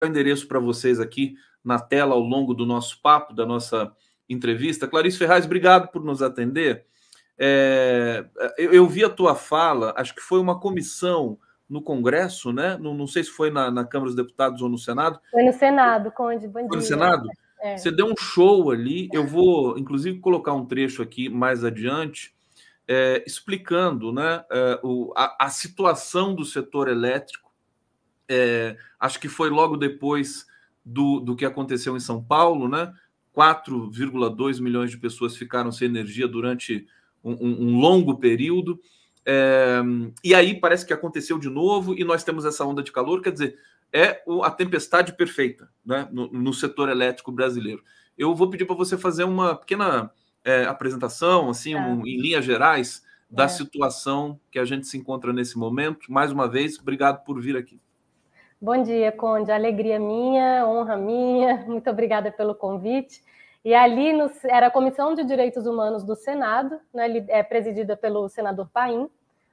o endereço para vocês aqui na tela ao longo do nosso papo, da nossa entrevista. Clarice Ferraz, obrigado por nos atender. Eu vi a tua fala, acho que foi uma comissão no Congresso, né? Não sei se foi na Câmara dos Deputados ou no Senado. Foi no Senado, Conde, bom dia. Foi no Senado? Você deu um show ali, eu vou, inclusive, colocar um trecho aqui mais adiante, explicando, né, a situação do setor elétrico. Acho que foi logo depois do que aconteceu em São Paulo, né? 4,2 milhões de pessoas ficaram sem energia durante um longo período. E aí parece que aconteceu de novo e nós temos essa onda de calor, quer dizer, a tempestade perfeita, né, no setor elétrico brasileiro. Eu vou pedir para você fazer uma pequena apresentação, assim, em linhas gerais, da situação que a gente se encontra nesse momento. Mais uma vez, obrigado por vir aqui. Bom dia, Conde. Alegria minha, honra minha. Muito obrigada pelo convite. E ali era a Comissão de Direitos Humanos do Senado, né, presidida pelo senador Paim,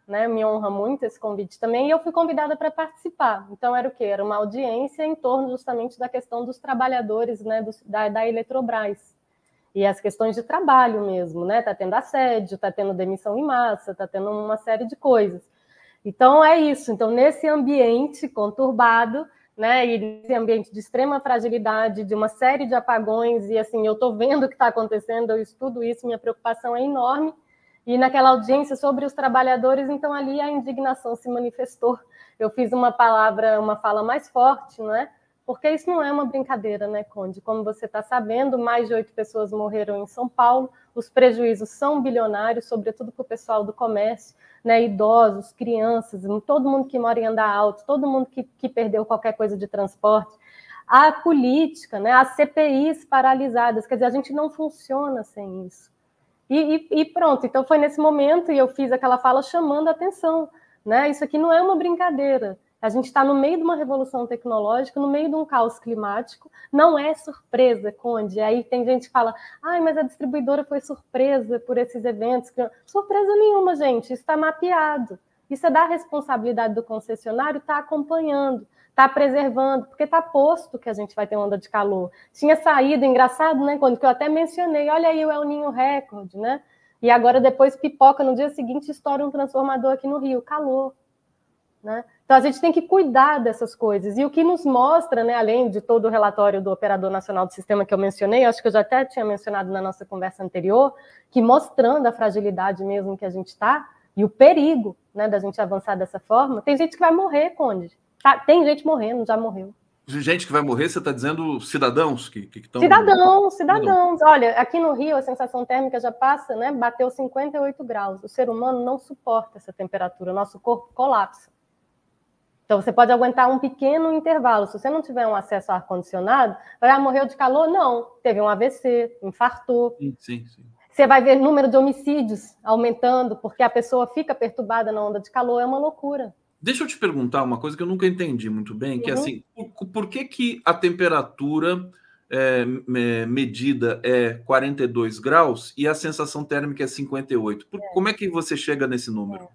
né, me honra muito esse convite também, e eu fui convidada para participar. Então era o quê? Era uma audiência em torno justamente da questão dos trabalhadores, né, da Eletrobras, e as questões de trabalho mesmo, né? Está tendo assédio, está tendo demissão em massa, está tendo uma série de coisas. Então é isso. Então, nesse ambiente conturbado, né, e nesse ambiente de extrema fragilidade, de uma série de apagões, e assim, eu estou vendo o que está acontecendo, eu estudo isso, minha preocupação é enorme. E naquela audiência sobre os trabalhadores, então ali a indignação se manifestou. Eu fiz uma fala mais forte, não é? Porque isso não é uma brincadeira, né, Conde? Como você está sabendo, mais de 8 pessoas morreram em São Paulo, os prejuízos são bilionários, sobretudo para o pessoal do comércio, né, idosos, crianças, todo mundo que mora em andar alto, todo mundo que perdeu qualquer coisa de transporte. A política, né, as CPIs paralisadas, quer dizer, a gente não funciona sem isso. E pronto, então foi nesse momento e eu fiz aquela fala chamando a atenção, né? Isso aqui não é uma brincadeira. A gente está no meio de uma revolução tecnológica, no meio de um caos climático, não é surpresa, Conde. Aí tem gente que fala, mas a distribuidora foi surpresa por esses eventos. Surpresa nenhuma, gente, isso está mapeado. Isso é da responsabilidade do concessionário estar acompanhando, está preservando, porque está posto que a gente vai ter onda de calor. Tinha saído, engraçado, né, quando eu até mencionei, olha aí o El Ninho recorde, né? E agora depois pipoca, no dia seguinte estoura um transformador aqui no Rio, calor, né? Então a gente tem que cuidar dessas coisas. E o que nos mostra, né, além de todo o relatório do Operador Nacional do Sistema que eu mencionei, acho que eu já até tinha mencionado na nossa conversa anterior, que mostrando a fragilidade mesmo que a gente está, e o perigo, né, da gente avançar dessa forma, tem gente que vai morrer, Conde. Tem gente morrendo, já morreu. Gente que vai morrer, você está dizendo cidadãos que estão... Cidadãos. Olha, aqui no Rio a sensação térmica já passa, né? Bateu 58 graus. O ser humano não suporta essa temperatura, o nosso corpo colapsa. Então você pode aguentar um pequeno intervalo. Se você não tiver um acesso a ar-condicionado, morreu de calor? Não. Teve um AVC, infartou. Sim. Você vai ver o número de homicídios aumentando porque a pessoa fica perturbada na onda de calor. É uma loucura. Deixa eu te perguntar uma coisa que eu nunca entendi muito bem, que é assim, por que a temperatura medida é 42 graus e a sensação térmica é 58? Como é que você chega nesse número?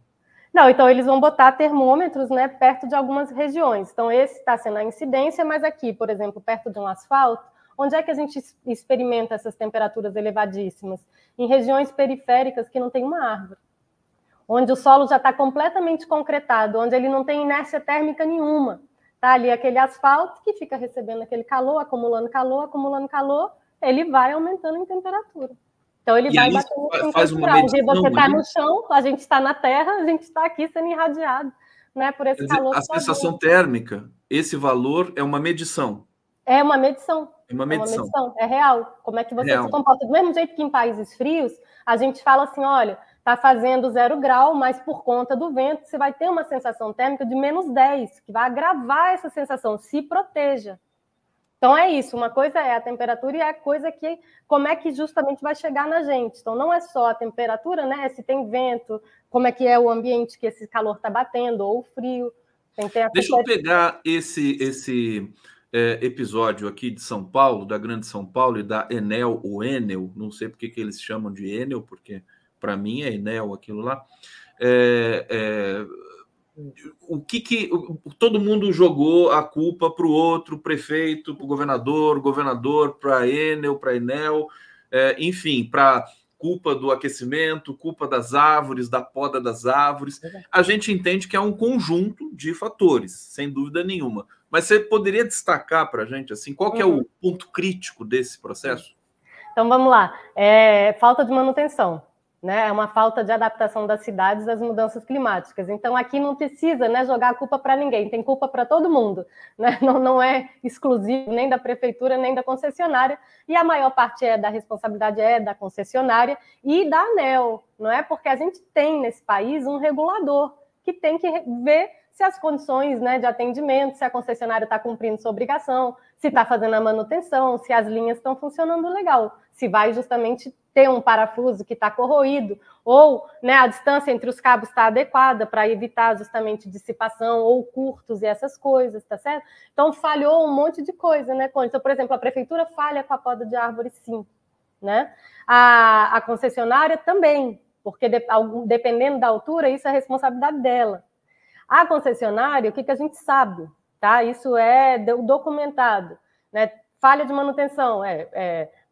Não, então eles vão botar termômetros, né, perto de algumas regiões. Então esse está sendo a incidência, mas aqui, por exemplo, perto de um asfalto, onde é que a gente experimenta essas temperaturas elevadíssimas? Em regiões periféricas que não tem uma árvore, onde o solo já está completamente concretado, onde ele não tem inércia térmica nenhuma. Está ali aquele asfalto que fica recebendo aquele calor, acumulando calor, ele vai aumentando em temperatura. Então ele vai batendo 50 graus. E você está no chão, a gente está na terra, a gente está aqui sendo irradiado, né, por esse calor. A sensação térmica, esse valor é uma medição. É uma medição. É real. Como é que você se comporta? Do mesmo jeito que em países frios, a gente fala assim, olha, está fazendo 0 grau, mas por conta do vento você vai ter uma sensação térmica de -10, que vai agravar essa sensação. Se proteja. Então é isso, uma coisa é a temperatura e a coisa que, como é que justamente vai chegar na gente. Então não é só a temperatura, né? Se tem vento, como é que é o ambiente que esse calor está batendo, ou o frio. Deixa eu pegar esse episódio aqui de São Paulo, da Grande São Paulo e da Enel, ou Enel, não sei porque que eles chamam de Enel, porque para mim é Enel aquilo lá. o que todo mundo jogou a culpa para o outro, prefeito, para o governador, para a Enel, para a Enel, enfim, para culpa do aquecimento, culpa das árvores, da poda das árvores. A gente entende que é um conjunto de fatores, sem dúvida nenhuma. Mas você poderia destacar para a gente assim, qual que é o ponto crítico desse processo? Então vamos lá. Falta de manutenção. Né? É uma falta de adaptação das cidades às mudanças climáticas. Então, aqui não precisa, né, jogar a culpa para ninguém, tem culpa para todo mundo. Né? Não é exclusivo nem da prefeitura, nem da concessionária, e a maior parte da responsabilidade é da concessionária e da ANEEL, não é? Porque a gente tem nesse país um regulador que tem que ver se as condições, né, de atendimento, se a concessionária está cumprindo sua obrigação, se está fazendo a manutenção, se as linhas estão funcionando legal, se vai justamente ter um parafuso que está corroído, ou, né, a distância entre os cabos está adequada para evitar justamente dissipação ou curtos e essas coisas, tá certo? Então, falhou um monte de coisa, né, Conde? Então, por exemplo, a prefeitura falha com a poda de árvore, sim, né? A concessionária também, porque dependendo da altura, isso é responsabilidade dela. A concessionária, o que a gente sabe, tá? Isso é documentado, né? Falha de manutenção,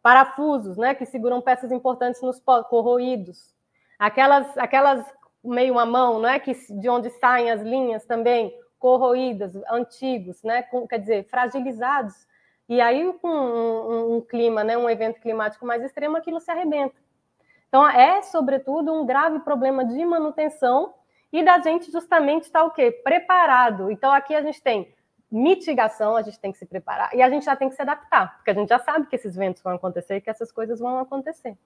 parafusos, né, que seguram peças importantes nos corroídos, aquelas meio à mão, né, de onde saem as linhas também corroídas, antigos, né, quer dizer, fragilizados, e aí com um clima, né, um evento climático mais extremo, aquilo se arrebenta. Então, sobretudo, um grave problema de manutenção e da gente justamente estar o quê? Preparado. Então, aqui a gente tem mitigação, a gente tem que se preparar, e a gente já tem que se adaptar, porque a gente já sabe que esses ventos vão acontecer e que essas coisas vão acontecer.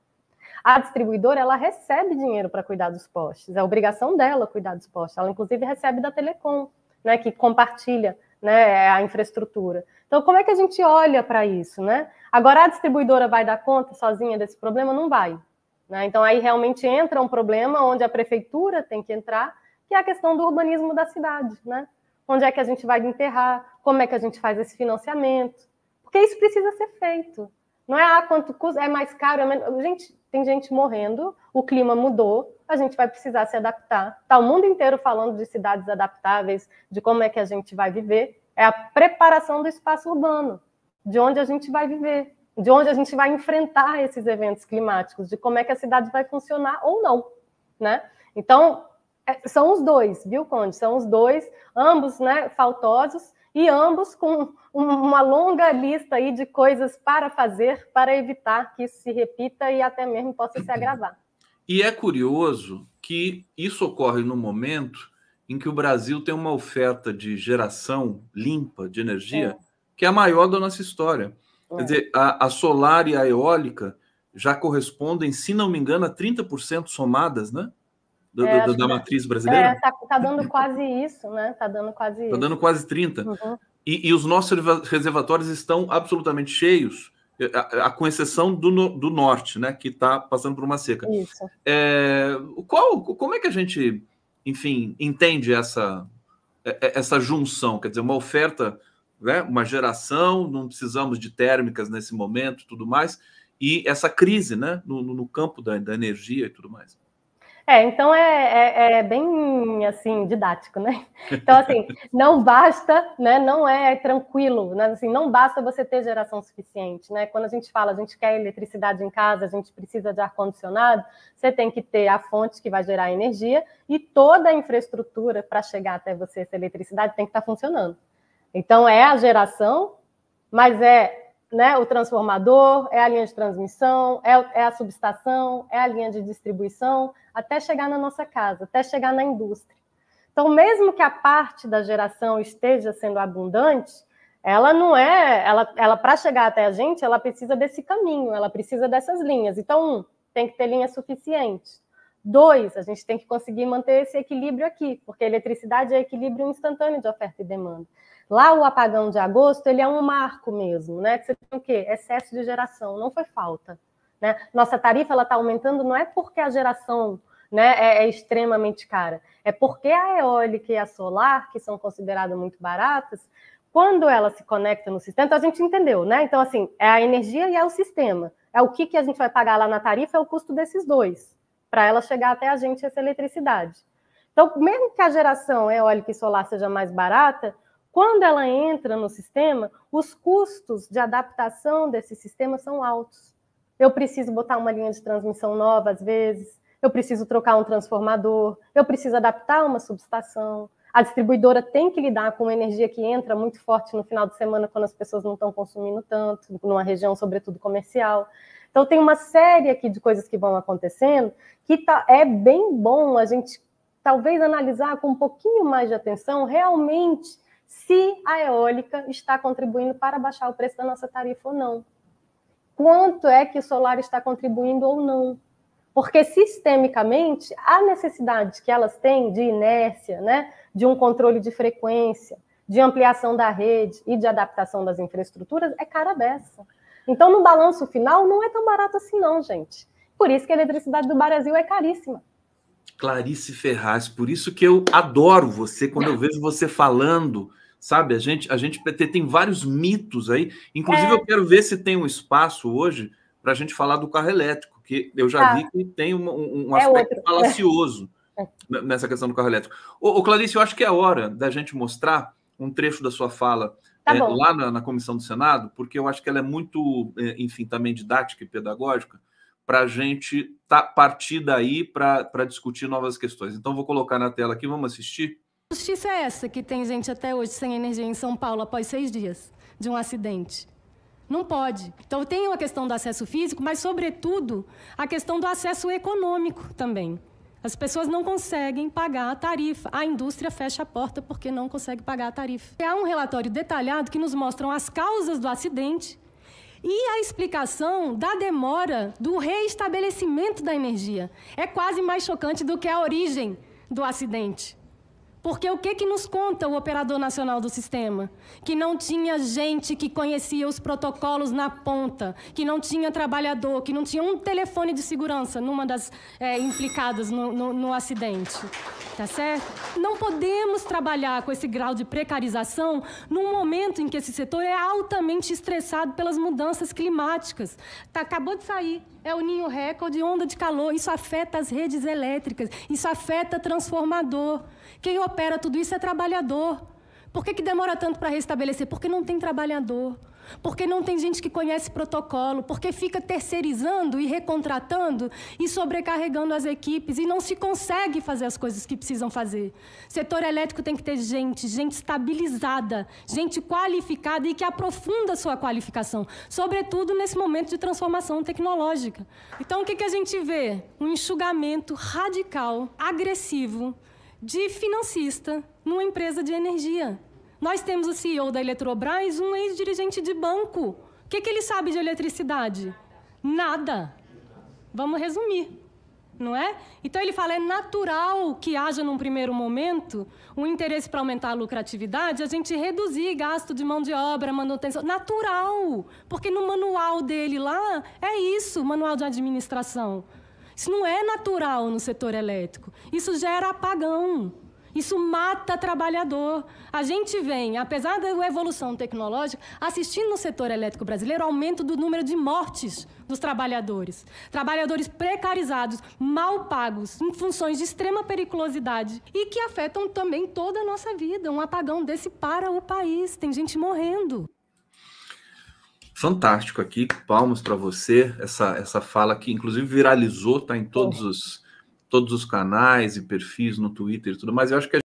A distribuidora, ela recebe dinheiro para cuidar dos postes, é obrigação dela cuidar dos postes, ela inclusive recebe da Telecom, né, que compartilha, né, a infraestrutura. Então, como é que a gente olha para isso, né? Agora, a distribuidora vai dar conta sozinha desse problema? Não vai. Né? Então, aí realmente entra um problema onde a prefeitura tem que entrar, que é a questão do urbanismo da cidade, né? Onde é que a gente vai enterrar, como é que a gente faz esse financiamento, porque isso precisa ser feito. Não é quanto custa, é mais caro, é menos... Gente, tem gente morrendo, o clima mudou, a gente vai precisar se adaptar. Está o mundo inteiro falando de cidades adaptáveis, de como é que a gente vai viver. É a preparação do espaço urbano, de onde a gente vai viver, de onde a gente vai enfrentar esses eventos climáticos, de como é que a cidade vai funcionar ou não, né? Então, são os dois, viu, Conde? São os dois, ambos, né, faltosos, e ambos com uma longa lista aí de coisas para fazer para evitar que isso se repita e até mesmo possa se agravar. E é curioso que isso ocorre no momento em que o Brasil tem uma oferta de geração limpa de energia que é a maior da nossa história. Quer dizer, a solar e a eólica já correspondem, se não me engano, a 30% somadas, né? Da matriz brasileira? Tá dando quase isso, né? Tá dando quase isso. Tá dando quase 30%. Uhum. E os nossos reservatórios estão absolutamente cheios, com exceção do norte, né? Que está passando por uma seca. Isso. Como é que a gente, enfim, entende essa junção? Quer dizer, uma oferta, né, uma geração, não precisamos de térmicas nesse momento, tudo mais, e essa crise, né? No campo da energia e tudo mais. Então é bem, assim, didático, né? Então, assim, não basta, né? Não é tranquilo, né? Assim, não basta você ter geração suficiente, né? Quando a gente fala, a gente quer eletricidade em casa, a gente precisa de ar-condicionado, você tem que ter a fonte que vai gerar energia e toda a infraestrutura para chegar até você, essa eletricidade, tem que estar funcionando. Então, é a geração, mas né, o transformador, é a linha de transmissão, é a subestação, é a linha de distribuição, até chegar na nossa casa, até chegar na indústria. Então, mesmo que a parte da geração esteja sendo abundante, ela não ela para chegar até a gente, ela precisa desse caminho, ela precisa dessas linhas. Então, tem que ter linha suficiente. 2, a gente tem que conseguir manter esse equilíbrio aqui, porque a eletricidade é equilíbrio instantâneo de oferta e demanda. Lá, o apagão de agosto, ele é um marco mesmo, né? Que você tem o quê? Excesso de geração, não foi falta. Né? Nossa tarifa está aumentando não é porque a geração, né, é extremamente cara, é porque a eólica e a solar, que são consideradas muito baratas, quando ela se conecta no sistema, então a gente entendeu, né? Então, assim, é a energia e é o sistema. É o que a gente vai pagar lá na tarifa, é o custo desses dois, para ela chegar até a gente, essa eletricidade. Então, mesmo que a geração eólica e solar seja mais barata, quando ela entra no sistema, os custos de adaptação desse sistema são altos. Eu preciso botar uma linha de transmissão nova, às vezes, eu preciso trocar um transformador, eu preciso adaptar uma subestação. A distribuidora tem que lidar com energia que entra muito forte no final de semana, quando as pessoas não estão consumindo tanto, numa região, sobretudo, comercial. Então, tem uma série aqui de coisas que vão acontecendo que é bem bom a gente, talvez, analisar com um pouquinho mais de atenção, realmente, se a eólica está contribuindo para baixar o preço da nossa tarifa ou não. Quanto é que o solar está contribuindo ou não? Porque, sistemicamente, a necessidade que elas têm de inércia, né, de um controle de frequência, de ampliação da rede e de adaptação das infraestruturas é cara a beça. Então, no balanço final, não é tão barato assim não, gente. Por isso que a eletricidade do Brasil é caríssima. Clarice Ferraz, por isso que eu adoro você, quando eu vejo você falando, sabe? A gente tem vários mitos aí. Inclusive, eu quero ver se tem um espaço hoje para a gente falar do carro elétrico, que eu já vi que tem um aspecto falacioso nessa questão do carro elétrico. Ô, Clarice, eu acho que é hora da gente mostrar um trecho da sua fala lá na comissão do Senado, porque eu acho que ela é muito, enfim, também didática e pedagógica, para a gente partir daí para discutir novas questões. Então, vou colocar na tela aqui, vamos assistir? Que justiça é essa que tem gente até hoje sem energia em São Paulo após 6 dias de um acidente? Não pode. Então, tem a questão do acesso físico, mas, sobretudo, a questão do acesso econômico também. As pessoas não conseguem pagar a tarifa. A indústria fecha a porta porque não consegue pagar a tarifa. Há um relatório detalhado que nos mostra as causas do acidente e a explicação da demora do reestabelecimento da energia. É quase mais chocante do que a origem do acidente. Porque o que nos conta o operador nacional do sistema? Que não tinha gente que conhecia os protocolos na ponta, que não tinha trabalhador, que não tinha um telefone de segurança numa das implicadas no acidente. Tá certo? Não podemos trabalhar com esse grau de precarização num momento em que esse setor é altamente estressado pelas mudanças climáticas. Acabou de sair. É o Ninho recorde, onda de calor. Isso afeta as redes elétricas, isso afeta transformador. Quem opera tudo isso é trabalhador. Por que demora tanto para restabelecer? Porque não tem trabalhador. Porque não tem gente que conhece protocolo, porque fica terceirizando e recontratando e sobrecarregando as equipes e não se consegue fazer as coisas que precisam fazer. Setor elétrico tem que ter gente estabilizada, gente qualificada e que aprofunda a sua qualificação, sobretudo nesse momento de transformação tecnológica. Então, o que a gente vê? Um enxugamento radical, agressivo, de financista numa empresa de energia. Nós temos o CEO da Eletrobras, um ex-dirigente de banco. O que ele sabe de eletricidade? Nada. Vamos resumir, não é? Então, ele fala, é natural que haja, num primeiro momento, um interesse para aumentar a lucratividade, a gente reduzir gasto de mão de obra, manutenção. Natural, porque no manual dele lá, é isso, manual de administração. Isso não é natural no setor elétrico. Isso gera apagão. Isso mata trabalhador. A gente vem, apesar da evolução tecnológica, assistindo no setor elétrico brasileiro aumento do número de mortes dos trabalhadores. Trabalhadores precarizados, mal pagos, em funções de extrema periculosidade e que afetam também toda a nossa vida. Um apagão desse para o país. Tem gente morrendo. Fantástico aqui, palmas para você. Essa fala que, inclusive, viralizou, está em todos os canais e perfis no Twitter e tudo mais. Eu acho que